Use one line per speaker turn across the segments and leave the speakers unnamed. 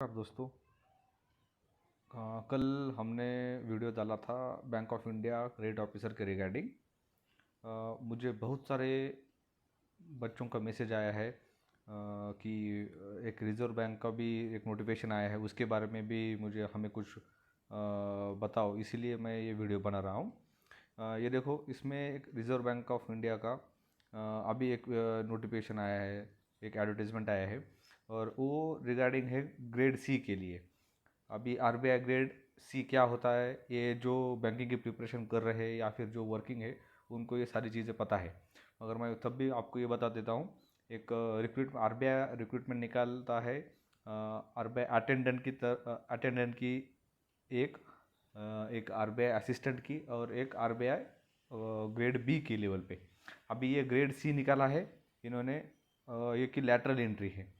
नमस्कार दोस्तों। कल हमने वीडियो डाला था bank of India grade officer के रिगार्डिंग। मुझे बहुत सारे बच्चों का मैसेज आया है कि एक रिज़र्व बैंक का भी एक नोटिफिकेशन आया है, उसके बारे में भी मुझे हमें कुछ बताओ, इसीलिए मैं ये वीडियो बना रहा हूँ। ये देखो, इसमें एक रिज़र्व बैंक ऑफ इंडिया का अभी एक नोटिफिकेशन आया है, एक एडवर्टाइजमेंट आया है, और वो रिगार्डिंग है ग्रेड सी के लिए। अभी आरबीआई ग्रेड सी क्या होता है, ये जो बैंकिंग की प्रिपरेशन कर रहे हैं या फिर जो वर्किंग है, उनको ये सारी चीज़ें पता है। मगर मैं तब भी आपको ये बता देता हूँ। एक आरबीआई रिक्रूटमेंट निकालता है आरबीआई अटेंडेंट की, एक एक आरबीआई असिस्टेंट की, और एक आरबीआई ग्रेड बी के लेवल पे। अभी ये ग्रेड सी निकाला है इन्होंने, ये की लैटरल एंट्री है,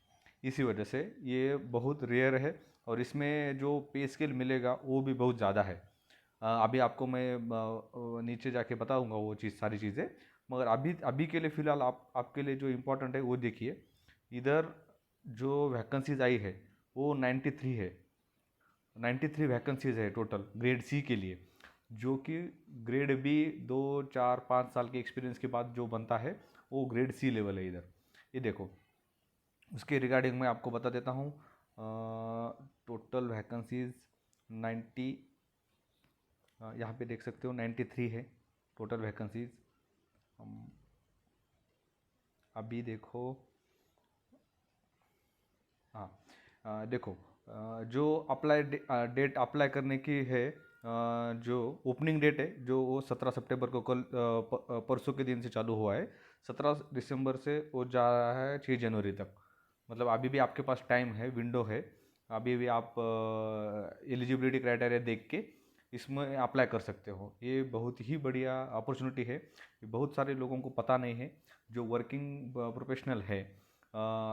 इसी वजह से ये बहुत रेयर है। और इसमें जो पे स्केल मिलेगा वो भी बहुत ज़्यादा है। अभी आपको मैं नीचे जाके बताऊंगा वो चीज़, सारी चीज़ें। मगर अभी अभी के लिए फ़िलहाल आपके लिए जो इम्पोर्टेंट है वो देखिए। इधर जो वैकेंसीज आई है वो 93 है। 93 वैकेंसीज है टोटल ग्रेड सी के लिए, जो कि ग्रेड बी 2 4 5 साल के एक्सपीरियंस के बाद जो बनता है वो ग्रेड सी लेवल है इधर। ये देखो, उसके रिगार्डिंग मैं आपको बता देता हूँ। टोटल वैकेंसीज 90, यहाँ पे देख सकते हो 93 है टोटल वैकेंसीज। हम अभी देखो, हाँ, देखो, जो डेट अप्लाई करने की है, जो ओपनिंग डेट है जो वो 17 सितंबर को, कल परसों के दिन से चालू हुआ है। 17 दिसंबर से वो जा रहा है 6 जनवरी तक। मतलब अभी भी आपके पास टाइम है, विंडो है। अभी भी आप एलिजिबिलिटी क्राइटेरिया देख के इसमें अप्लाई कर सकते हो। ये बहुत ही बढ़िया अपॉर्चुनिटी है, ये बहुत सारे लोगों को पता नहीं है जो वर्किंग प्रोफेशनल है।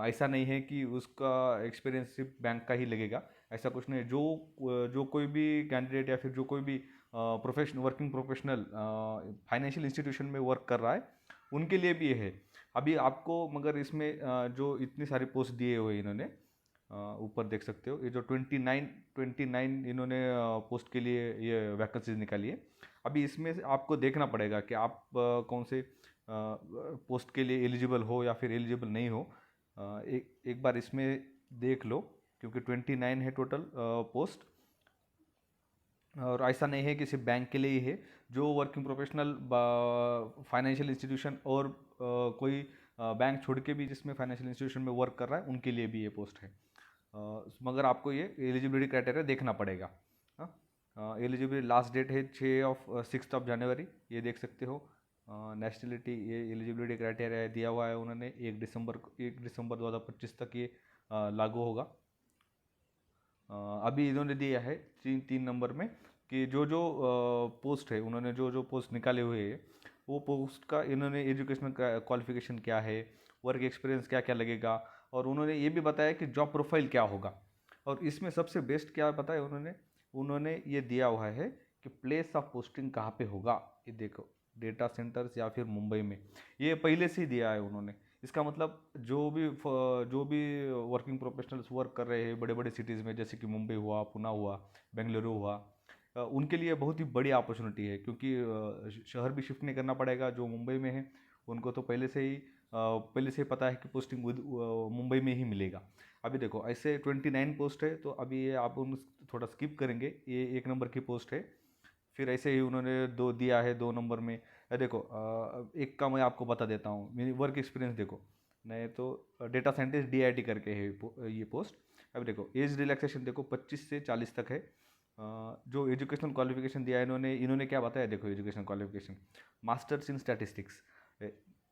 ऐसा नहीं है कि उसका एक्सपीरियंस सिर्फ बैंक का ही लगेगा, ऐसा कुछ नहीं है। जो कोई भी कैंडिडेट या फिर जो कोई भी वर्किंग प्रोफेशनल फाइनेंशियल इंस्टीट्यूशन में वर्क कर रहा है, उनके लिए भी ये है। अभी आपको मगर इसमें जो इतनी सारी पोस्ट दिए हुए इन्होंने, ऊपर देख सकते हो, ये जो 29 इन्होंने पोस्ट के लिए ये वैकेंसीज निकाली है। अभी इसमें से आपको देखना पड़ेगा कि आप कौन से पोस्ट के लिए एलिजिबल हो या फिर एलिजिबल नहीं हो। एक बार इसमें देख लो, क्योंकि 29 है टोटल पोस्ट। और ऐसा नहीं है कि सिर्फ बैंक के लिए ही है, जो वर्किंग प्रोफेशनल फाइनेंशियल इंस्टीट्यूशन और कोई बैंक छोड़ के भी जिसमें फाइनेंशियल इंस्टीट्यूशन में वर्क कर रहा है, उनके लिए भी ये पोस्ट है। मगर आपको ये एलिजिबिलिटी क्राइटेरिया देखना पड़ेगा। एलिजिबिलिटी लास्ट डेट है 6 जनवरी, ये देख सकते हो। नेशनलिटी, ये एलिजिबिलिटी क्राइटेरिया दिया हुआ है उन्होंने, 1 दिसंबर 2025 तक ये लागू होगा। अभी इन्होंने दिया है 3 नंबर में कि जो जो पोस्ट है, उन्होंने जो जो पोस्ट निकाले हुए हैं, वो पोस्ट का इन्होंने एजुकेशनल क्वालिफिकेशन क्या है, वर्क एक्सपीरियंस क्या क्या लगेगा, और उन्होंने ये भी बताया कि जॉब प्रोफाइल क्या होगा। और इसमें सबसे बेस्ट क्या बताया उन्होंने, उन्होंने ये दिया हुआ है कि प्लेस ऑफ पोस्टिंग कहाँ पे होगा। ये देखो, डेटा सेंटर्स या फिर मुंबई में, ये पहले से ही दिया है उन्होंने। इसका मतलब जो भी वर्किंग प्रोफेशनल्स वर्क कर रहे हैं बड़े बड़े सिटीज़ में, जैसे कि मुंबई हुआ, पुणे हुआ, बेंगलुरु हुआ, उनके लिए बहुत ही बड़ी अपॉर्चुनिटी है। क्योंकि शहर भी शिफ्ट नहीं करना पड़ेगा। जो मुंबई में है उनको तो पहले से ही पता है कि पोस्टिंग मुंबई में ही मिलेगा। अभी देखो, ऐसे 29 पोस्ट है, तो अभी ये आप उन थोड़ा स्किप करेंगे, ये 1 नंबर की पोस्ट है। फिर ऐसे ही उन्होंने दो दिया है 2 नंबर में। देखो, एक का मैं आपको बता देता हूँ, मेरी वर्क एक्सपीरियंस देखो। नहीं तो डेटा साइंटिस्ट डीआईटी करके है ये पोस्ट। अब देखो, एज रिलैक्सेशन देखो 25 से 40 तक है। जो एजुकेशनल क्वालिफिकेशन दिया है इन्होंने, क्या बताया देखो, education qualification masters in statistics,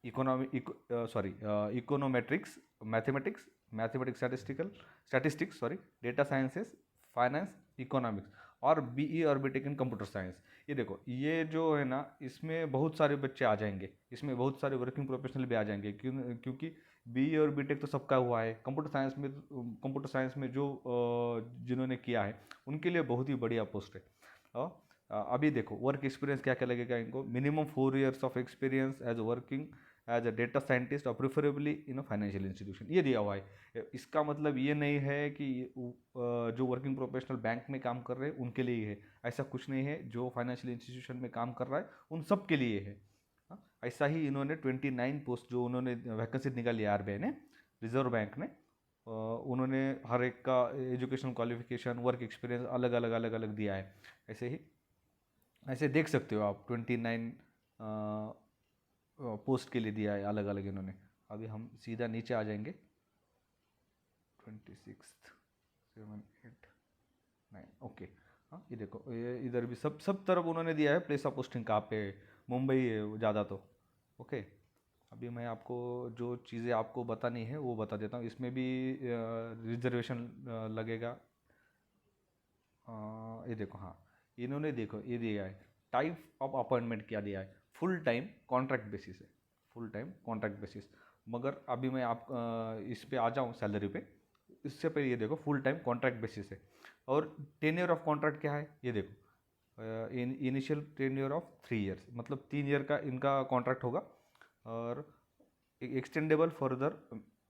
econometrics, mathematics mathematics statistics, sorry, data sciences, finance, economics, और बीई और बीटेक इन कंप्यूटर साइंस। ये देखो, ये जो है ना, इसमें बहुत सारे बच्चे आ जाएंगे, इसमें बहुत सारे वर्किंग प्रोफेशनल भी आ जाएंगे। क्योंकि बीई और बीटेक तो सबका हुआ है। कंप्यूटर साइंस में जो जिन्होंने किया है, उनके लिए बहुत ही बढ़िया पोस्ट है। और अभी देखो, वर्क एक्सपीरियंस क्या क्या लगेगा इनको। Minimum 4 years of experience as working as a data scientist और preferably in a financial institution, ये दिया हुआ है। इसका मतलब ये नहीं है कि जो वर्किंग प्रोफेशनल बैंक में काम कर रहे हैं उनके लिए ही है, ऐसा कुछ नहीं है। जो फाइनेंशियल इंस्टीट्यूशन में काम कर रहा है उन सब के लिए है। ऐसा ही इन्होंने 29 पोस्ट जो उन्होंने वैकेंसी निकाली RBI ने, रिजर्व बैंक ने, उन्होंने हर एक का एजुकेशन क्वालिफिकेशन, वर्क एक्सपीरियंस अलग अलग अलग अलग दिया है। ऐसे ही ऐसे देख सकते हो आप 29 पोस्ट के लिए दिया है अलग अलग इन्होंने। अभी हम सीधा नीचे आ जाएंगे, 26, 7, 8, 9, ओके। हाँ ये देखो, ये इधर भी सब तरफ उन्होंने दिया है प्लेस ऑफ पोस्टिंग कहाँ पे, मुंबई है ज़्यादा तो। ओके, अभी मैं आपको जो चीज़ें आपको बतानी है वो बता देता हूँ। इसमें भी रिजर्वेशन लगेगा। ये देखो, हाँ इन्होंने देखो ये दिया है टाइप ऑफ अपॉइंटमेंट क्या दिया है, फुल टाइम कॉन्ट्रैक्ट बेसिस है, फुल टाइम कॉन्ट्रैक्ट बेसिस। मगर अभी मैं आप इस पे आ जाऊँ सैलरी पे, इससे पहले ये देखो फुल टाइम कॉन्ट्रैक्ट बेसिस है। और टेन्योर ऑफ कॉन्ट्रैक्ट क्या है ये देखो, इनिशियल टेन्योर ऑफ 3 ईयर्स, मतलब 3 ईयर का इनका कॉन्ट्रैक्ट होगा, और extendable further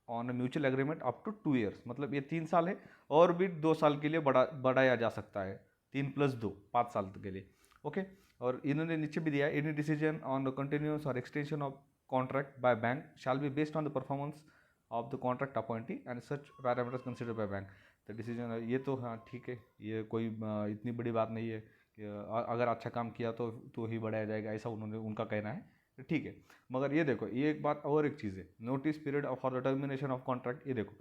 on mutual agreement up to 2 years, मतलब ये 3 साल है और भी 2 साल के लिए बढ़ाया जा सकता है, 3+2 5 साल के लिए। ओके, और इन्होंने नीचे भी दिया है, any decision on the continuous or extension of contract by bank shall be based on the performance of the contract appointee and such parameters consider by bank the decision. ये तो हाँ ठीक है, ये कोई इतनी बड़ी बात नहीं है कि अगर अच्छा काम किया तो ही बढ़ाया जाएगा, ऐसा उन्होंने उनका कहना है, ठीक है। मगर ये देखो, ये एक बात और एक चीज़ है, notice period for the termination of contract. ये देखो,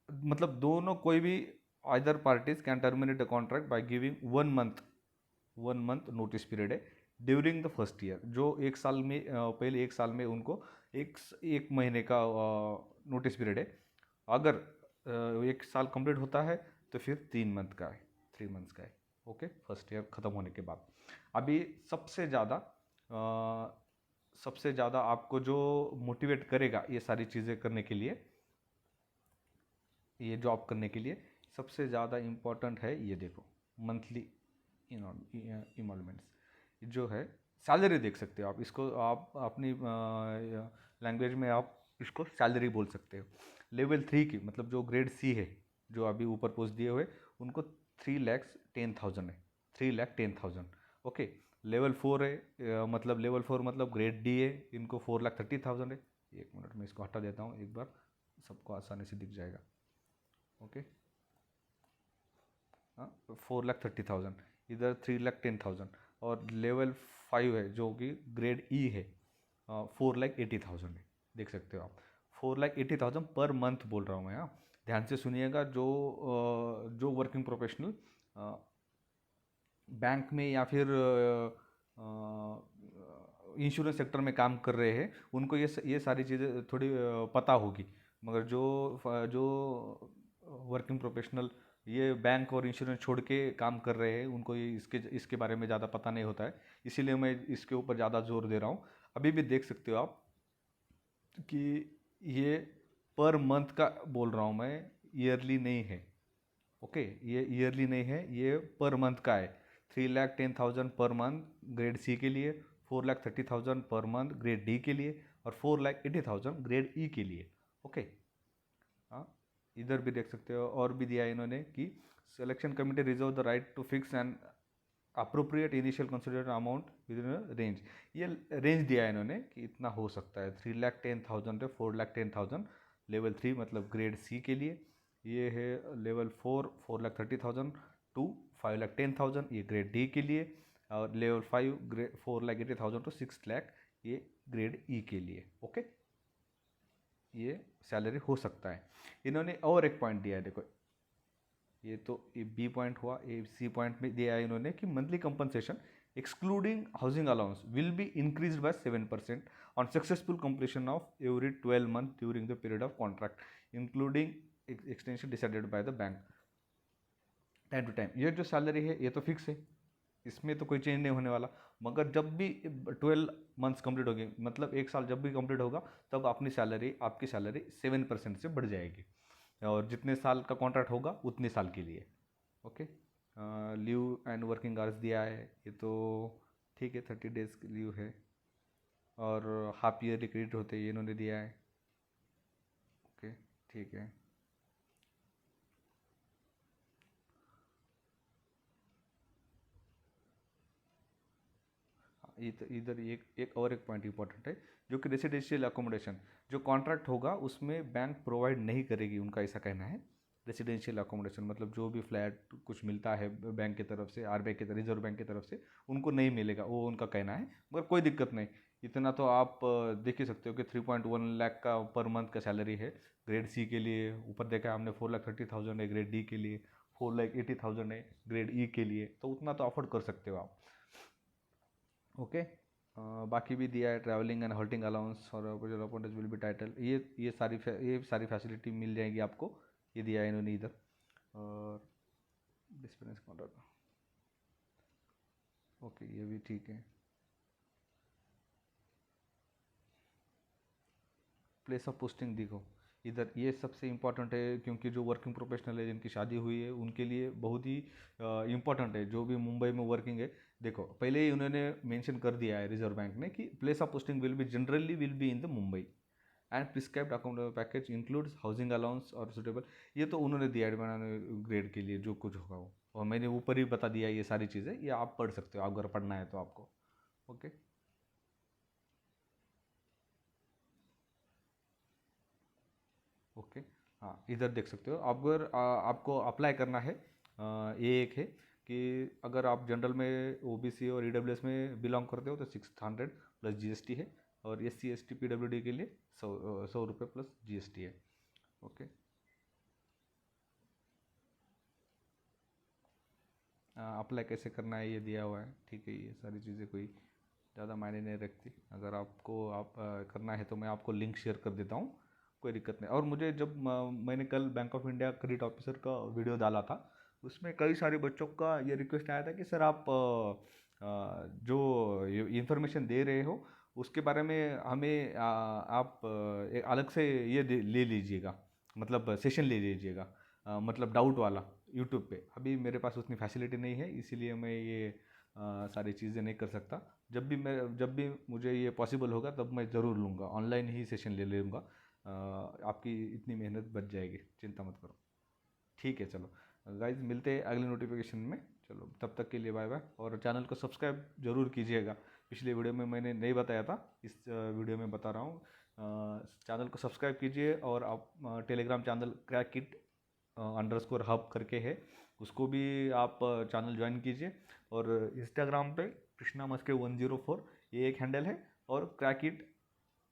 मतलब दोनों कोई भी either parties can terminate the contract by giving 1 month notice period है ड्यूरिंग द फर्स्ट ईयर। जो 1 साल में पहले 1 साल में उनको एक महीने का नोटिस पीरियड है। अगर 1 साल कंप्लीट होता है तो फिर 3 मंथ का है, 3 मंथ्स का है। ओके, फर्स्ट ईयर ख़त्म होने के बाद। अभी सबसे ज़्यादा आपको जो मोटिवेट करेगा ये सारी चीज़ें करने के लिए, ये जॉब करने के लिए सबसे ज़्यादा इम्पोर्टेंट है, ये देखो मंथली इमॉल्मेंट्स जो है। सैलरी देख सकते हो आप, इसको आप अपनी लैंग्वेज में आप इसको सैलरी बोल सकते हो। लेवल 3 की, मतलब जो ग्रेड C है, जो अभी ऊपर पोस्ट दिए हुए, उनको 3,10,000 है, 3,10,000। ओके, लेवल 4 है, मतलब लेवल 4 मतलब ग्रेड D है, इनको 4,30,000 है। 1 मिनट में इसको हटा देता हूँ, एक बार सबको आसानी से दिख जाएगा। ओके, हाँ 4,30,000, इधर 3,10,000। और लेवल 5 है जो कि ग्रेड E है, 4,80,000 है, देख सकते हो आप। 4,80,000 पर मंथ बोल रहा हूँ मैं। हाँ ध्यान से सुनिएगा, जो वर्किंग प्रोफेशनल बैंक में या फिर इंश्योरेंस सेक्टर में काम कर रहे हैं उनको ये सारी चीज़ें थोड़ी पता होगी। मगर जो वर्किंग प्रोफेशनल ये बैंक और इंश्योरेंस छोड़ के काम कर रहे हैं उनको ये इसके बारे में ज़्यादा पता नहीं होता है, इसीलिए मैं इसके ऊपर ज़्यादा जोर दे रहा हूँ। अभी भी देख सकते हो आप कि ये पर मंथ का बोल रहा हूँ मैं, ईयरली नहीं है। ओके, ये ईयरली नहीं है, ये पर मंथ का है। 3,10,000 पर मंथ ग्रेड C के लिए, 4,30,000 पर मंथ ग्रेड D के लिए, और 4,80,000 ग्रेड E के लिए। ओके, हाँ इधर भी देख सकते हो, और भी दिया है इन्होंने कि selection committee reserve the right to fix and appropriate initial considered amount within range. ये रेंज दिया है इन्होंने कि इतना हो सकता है, 3,10,000 से 4,10,000 लेवल 3 मतलब ग्रेड C के लिए। ये है लेवल 4 4,30,000 टू 5,10,000 ये ग्रेड D के लिए, और लेवल 5 4,80,000 टू 6,00,000 ये ग्रेड E के लिए। ओके, ये सैलरी हो सकता है। इन्होंने और एक पॉइंट दिया है, देखो ये तो ये B पॉइंट हुआ, ये C पॉइंट में दिया है इन्होंने कि monthly compensation excluding housing allowance will be increase by 7% on successful completion of every 12 month during the period of contract including extension decided by the bank time to time. ये जो salary है ये तो फिक्स है, इसमें तो कोई change नहीं होने वाला। मगर जब भी 12 मंथ्स कंप्लीट होगी, मतलब 1 साल जब भी कंप्लीट होगा, तब आपकी सैलरी 7% से बढ़ जाएगी, और जितने साल का कॉन्ट्रैक्ट होगा उतने साल के लिए। Okay, leave and working hours दिया है, ये तो ठीक है, 30 डेज की लीव है। और हाफ ईयरली क्रेडिट होते हैं, ये इन्होंने दिया है। ओके, ठीक है। इधर एक और एक पॉइंट इंपॉर्टेंट है, जो कि रेसिडेंशियल अकोमोडेशन जो कॉन्ट्रैक्ट होगा उसमें बैंक प्रोवाइड नहीं करेगी, उनका ऐसा कहना है। रेसिडेंशियल अकोमोडेशन मतलब जो भी फ्लैट कुछ मिलता है बैंक की तरफ से, आरबीआई की तरफ, रिजर्व बैंक की तरफ से, उनको नहीं मिलेगा, वो उनका कहना है। मगर कोई दिक्कत नहीं, इतना तो आप देख ही सकते हो कि 3.1 लाख का पर मंथ का सैलरी है ग्रेड सी के लिए। ऊपर देखा हमने 4,30,000 है ग्रेड डी के लिए, 4,80,000 है ग्रेड ई के लिए, तो उतना तो अफोर्ड कर सकते हो आप। ओके। बाकी भी दिया है, ट्रैवलिंग एंड हॉल्टिंग अलाउंस और अपॉइंटेज विल बी टाइटल, ये सारी फैसिलिटी मिल जाएगी आपको, ये दिया है इन्होंने इधर। और डिस्पेंस कॉन्ट्रैक्ट, ओके, ये भी ठीक है। प्लेस ऑफ पोस्टिंग देखो इधर, ये सबसे इम्पॉर्टेंट है, क्योंकि जो वर्किंग प्रोफेशनल है जिनकी शादी हुई है उनके लिए बहुत ही इम्पॉर्टेंट है, जो भी मुंबई में वर्किंग है। देखो पहले ही उन्होंने मेंशन कर दिया है रिजर्व बैंक ने कि place of posting will be in the Mumbai and prescribed account package includes housing allowance और सुटेबल, ये तो उन्होंने दिया है बनाने ग्रेड के लिए जो कुछ होगा वो, और मैंने ऊपर ही बता दिया ये सारी चीज़ें, ये आप पढ़ सकते हो आप अगर पढ़ना है तो आपको। ओके। ओके। हाँ, इधर देख सकते हो आप, अगर आपको अप्लाई करना है, ये एक है कि अगर आप जनरल में ओबीसी और ईडब्ल्यूएस में बिलोंग करते हो तो 600 प्लस जीएसटी है, और एससी एसटी पीडब्ल्यूडी के लिए 100 रुपये प्लस जीएसटी है। ओके। अप्लाई कैसे करना है ये दिया हुआ है, ठीक है, ये सारी चीज़ें कोई ज़्यादा मायने नहीं रखती। अगर आपको करना है तो मैं आपको लिंक शेयर कर देता हूँ, कोई दिक्कत नहीं। और मुझे जब मैंने कल bank of India credit officer का वीडियो डाला था, उसमें कई सारे बच्चों का ये रिक्वेस्ट आया था कि सर आप जो इंफॉर्मेशन दे रहे हो उसके बारे में हमें आप एक अलग से ले लीजिएगा, मतलब सेशन ले लीजिएगा, मतलब डाउट वाला यूट्यूब पे। अभी मेरे पास उतनी फैसिलिटी नहीं है, इसीलिए मैं ये सारी चीज़ें नहीं कर सकता। जब भी मुझे ये पॉसिबल होगा तब मैं ज़रूर लूँगा, ऑनलाइन ही सेशन ले लूँगा। आपकी इतनी मेहनत बच जाएगी, चिंता मत करो। ठीक है, चलो गाइज, मिलते हैं अगले नोटिफिकेशन में। चलो तब तक के लिए बाय बाय, और चैनल को सब्सक्राइब जरूर कीजिएगा। पिछले वीडियो में मैंने नहीं बताया था, इस वीडियो में बता रहा हूँ। चैनल को सब्सक्राइब कीजिए, और आप टेलीग्राम चैनल क्रैकिट अंडरस्कोर हब करके है, उसको भी आप चैनल ज्वाइन कीजिए। और इंस्टाग्राम पे कृष्णा मस्के 104 ये एक हैंडल है, और क्रैकिट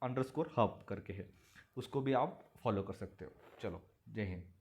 अंडरस्कोर हब करके है, उसको भी आप फॉलो कर सकते हो। चलो, जय हिंद।